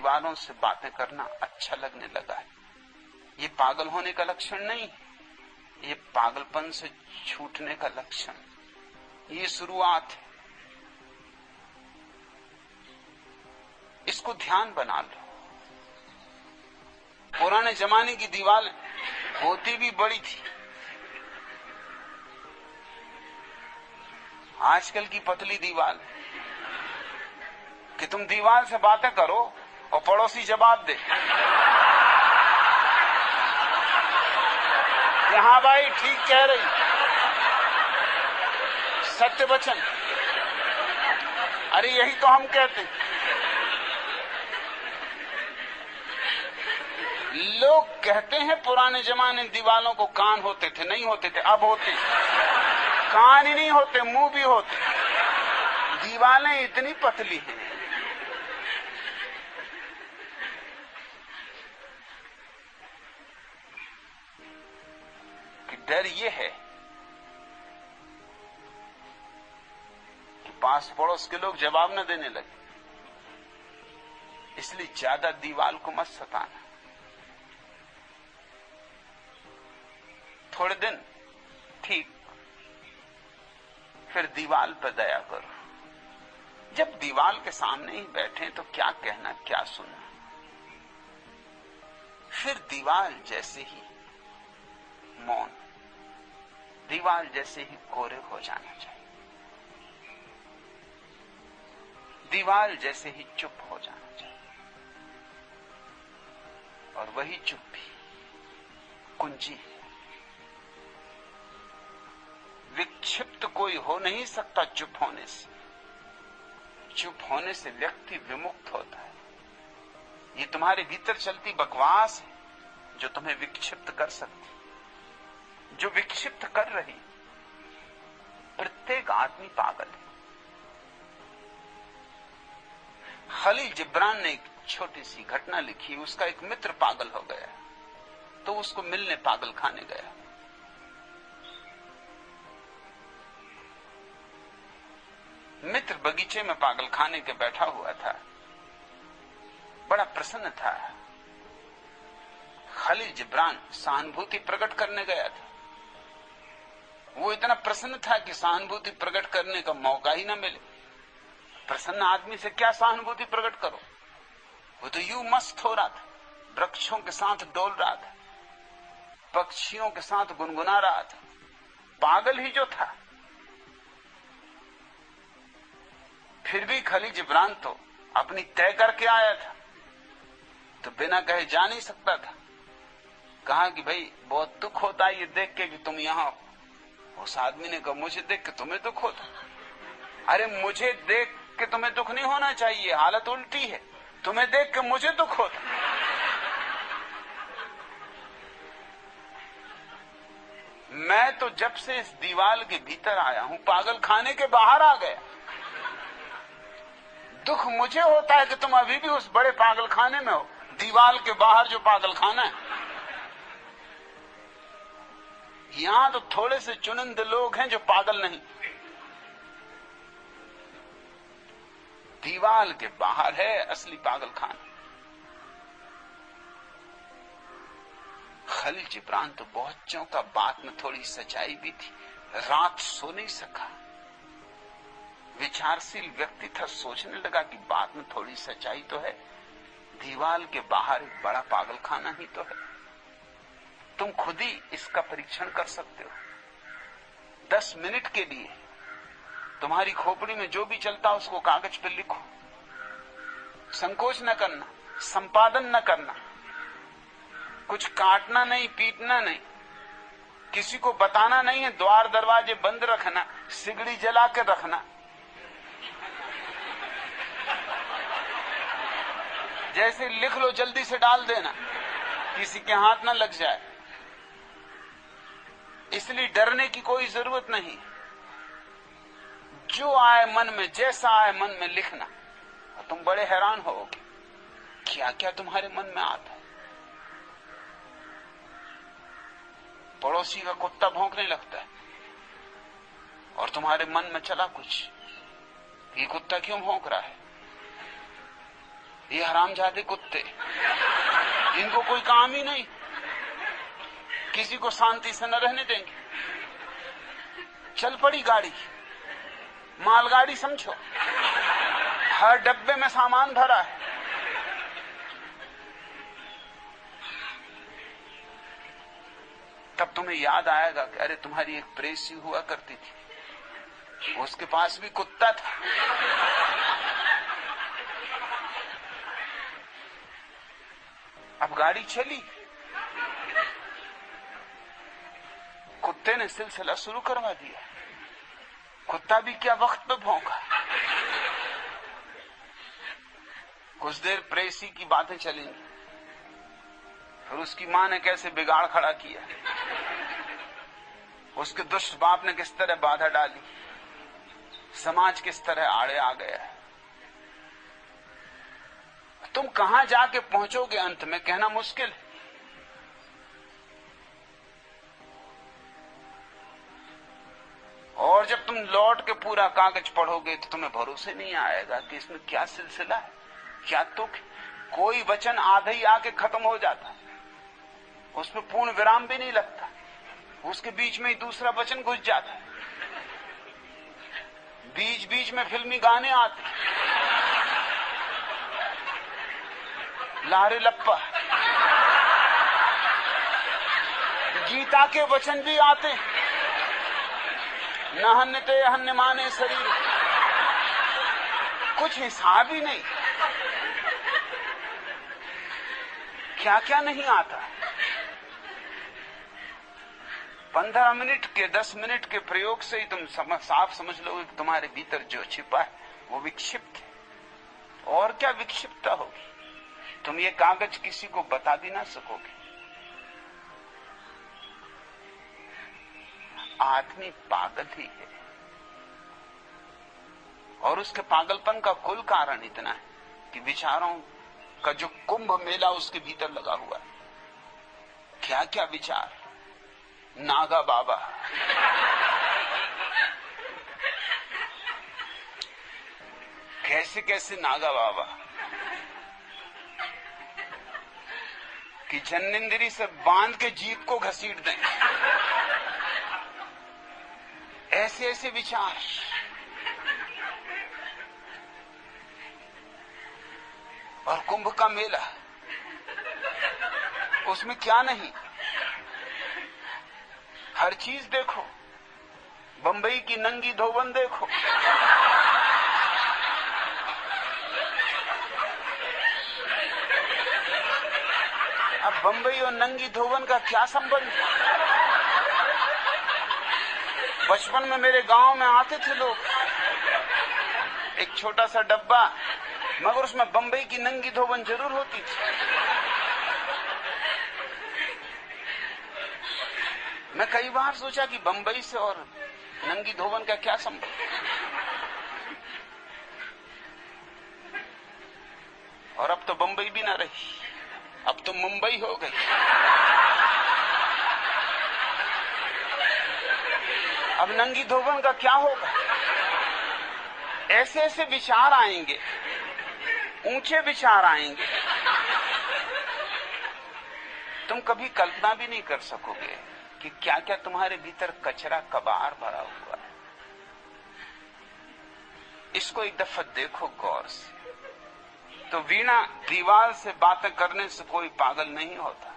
दीवारों से बातें करना अच्छा लगने लगा है। ये पागल होने का लक्षण नहीं, ये पागलपन से छूटने का लक्षण, ये शुरुआत है। इसको ध्यान बना लो। पुराने जमाने की दीवारें होती भी बड़ी थी, आजकल की पतली दीवार कि तुम दीवार से बातें करो और पड़ोसी जवाब दे, हाँ भाई ठीक कह रही, सत्य वचन। अरे यही तो हम कहते हैं। लोग कहते हैं पुराने जमाने दीवालों को कान होते थे, नहीं होते थे, अब होते। कान ही नहीं होते, मुंह भी होते। दीवालें इतनी पतली हैं कि डर ये है कि पास पड़ोस के लोग जवाब न देने लगे, इसलिए ज्यादा दीवाल को मत सताना। थोड़े दिन ठीक, फिर दीवाल पर दया करो। जब दीवाल के सामने ही बैठे तो क्या कहना क्या सुनना। फिर दीवाल जैसे ही मौन, दीवाल जैसे ही कोरे हो जाना चाहिए, दीवाल जैसे ही चुप हो जाना चाहिए। और वही चुप भी कुंजी है। विक्षिप्त कोई हो नहीं सकता चुप होने से। चुप होने से व्यक्ति विमुक्त होता है। ये तुम्हारे भीतर चलती बकवास है जो तुम्हें विक्षिप्त कर सकती, जो विक्षिप्त कर रही। प्रत्येक आदमी पागल है। खलील जिब्रान ने एक छोटी सी घटना लिखी। उसका एक मित्र पागल हो गया तो उसको मिलने पागल खाने गया। मित्र बगीचे में पागल खाने के बैठा हुआ था, बड़ा प्रसन्न था। खलील जिब्रान सहानुभूति प्रकट करने गया था। वो इतना प्रसन्न था कि सहानुभूति प्रकट करने का मौका ही ना मिले। प्रसन्न आदमी से क्या सहानुभूति प्रकट करो। वो तो यूं मस्त हो रहा था, वृक्षों के साथ डोल रहा था, पक्षियों के साथ गुनगुना रहा था, पागल ही जो था। फिर भी खलील जिब्रान तो अपनी तय करके आया था, तो बिना कहे जा नहीं सकता था। कहा कि भाई बहुत दुख होता है ये देख के कि तुम यहां हो। उस आदमी ने कहा मुझे देख के तुम्हें दुख होता। अरे मुझे देख के तुम्हें दुख नहीं होना चाहिए, हालत उल्टी है। तुम्हें देख के मुझे दुख होता। मैं तो जब से इस दीवाल के भीतर आया हूं पागल खाने के बाहर आ गया। दुख मुझे होता है कि तुम अभी भी उस बड़े पागल खाने में हो, दीवाल के बाहर जो पागल खाना है। यहां तो थोड़े से चुनिंदे लोग हैं जो पागल नहीं। दीवाल के बाहर है असली पागल खाना। खलील जिब्रान तो बहुत चौंका। बात में थोड़ी सच्चाई भी थी। रात सो नहीं सका। विचारशील व्यक्ति था, सोचने लगा कि बात में थोड़ी सच्चाई तो है। दीवाल के बाहर एक बड़ा पागल खाना ही तो है। तुम खुद ही इसका परीक्षण कर सकते हो। 10 मिनट के लिए तुम्हारी खोपड़ी में जो भी चलता उसको कागज पर लिखो। संकोच न करना, संपादन न करना, कुछ काटना नहीं, पीटना नहीं, किसी को बताना नहीं है। द्वार दरवाजे बंद रखना, सिगड़ी जला के रखना। जैसे लिख लो जल्दी से डाल देना, किसी के हाथ ना लग जाए। इसलिए डरने की कोई जरूरत नहीं। जो आए मन में, जैसा आए मन में लिखना। और तुम बड़े हैरान होगे क्या क्या तुम्हारे मन में आता है। पड़ोसी का कुत्ता भौंकने लगता है और तुम्हारे मन में चला कुछ, ये कुत्ता क्यों भौंक रहा है। ये हरामजादे कुत्ते, इनको कोई काम ही नहीं, किसी को शांति से न रहने देंगे। चल पड़ी गाड़ी, मालगाड़ी समझो, हर डब्बे में सामान भरा है। तब तुम्हें याद आएगा कि अरे तुम्हारी एक प्रेसी हुआ करती थी, उसके पास भी कुत्ता था। अब गाड़ी चली, कुत्ते ने सिलसिला शुरू करवा दिया। कुत्ता भी क्या वक्त पे भौंका। कुछ देर प्रेसी की बातें चलेंगी, फिर उसकी मां ने कैसे बिगाड़ खड़ा किया, उसके दुष्ट बाप ने किस तरह बाधा डाली, समाज किस तरह आड़े आ गया। तुम कहां जाके पहुंचोगे अंत में कहना मुश्किल है। और जब तुम लौट के पूरा कागज पढ़ोगे तो तुम्हें भरोसे नहीं आएगा कि इसमें क्या सिलसिला है, क्या तुक। कोई वचन आधे ही आके खत्म हो जाता, उसमें पूर्ण विराम भी नहीं लगता, उसके बीच में ही दूसरा वचन घुस जाता है। बीच बीच में फिल्मी गाने आते, लारे लप्पा, गीता के वचन भी आते, न हन्नते हन्य माने शरीर, कुछ हिसाब ही नहीं, क्या क्या नहीं आता। 15 मिनट के 10 मिनट के प्रयोग से ही तुम साफ समझ लोगे कि तुम्हारे भीतर जो छिपा है वो विक्षिप्त है। और क्या विक्षिप्तता होगी, तुम ये कागज किसी को बता भी ना सकोगे। आदमी पागल ही है, और उसके पागलपन का कुल कारण इतना है कि विचारों का जो कुंभ मेला उसके भीतर लगा हुआ है। क्या क्या विचार, नागा बाबा, कैसे कैसे नागा बाबा कि जन्नेंद्री से बांध के जीप को घसीट दें, ऐसे ऐसे विचार। और कुंभ का मेला, उसमें क्या नहीं, हर चीज देखो। बंबई की नंगी धोबन देखो, अब बंबई और नंगी धोबन का क्या संबंध। बचपन में मेरे गांव में आते थे लोग, एक छोटा सा डब्बा, मगर उसमें बंबई की नंगी धोबन जरूर होती थी। मैं कई बार सोचा कि बंबई से और नंगी धोबन का क्या संबंध। और अब तो बंबई भी ना रही, अब तो मुंबई हो गई। अब नंगी धोबन का क्या होगा। ऐसे ऐसे विचार आएंगे, ऊंचे विचार आएंगे, तुम कभी कल्पना भी नहीं कर सकोगे कि क्या क्या तुम्हारे भीतर कचरा कबाड़ भरा हुआ है। इसको एक दफा देखो गौर से। तो वीणा दीवार से बातें करने से कोई पागल नहीं होता।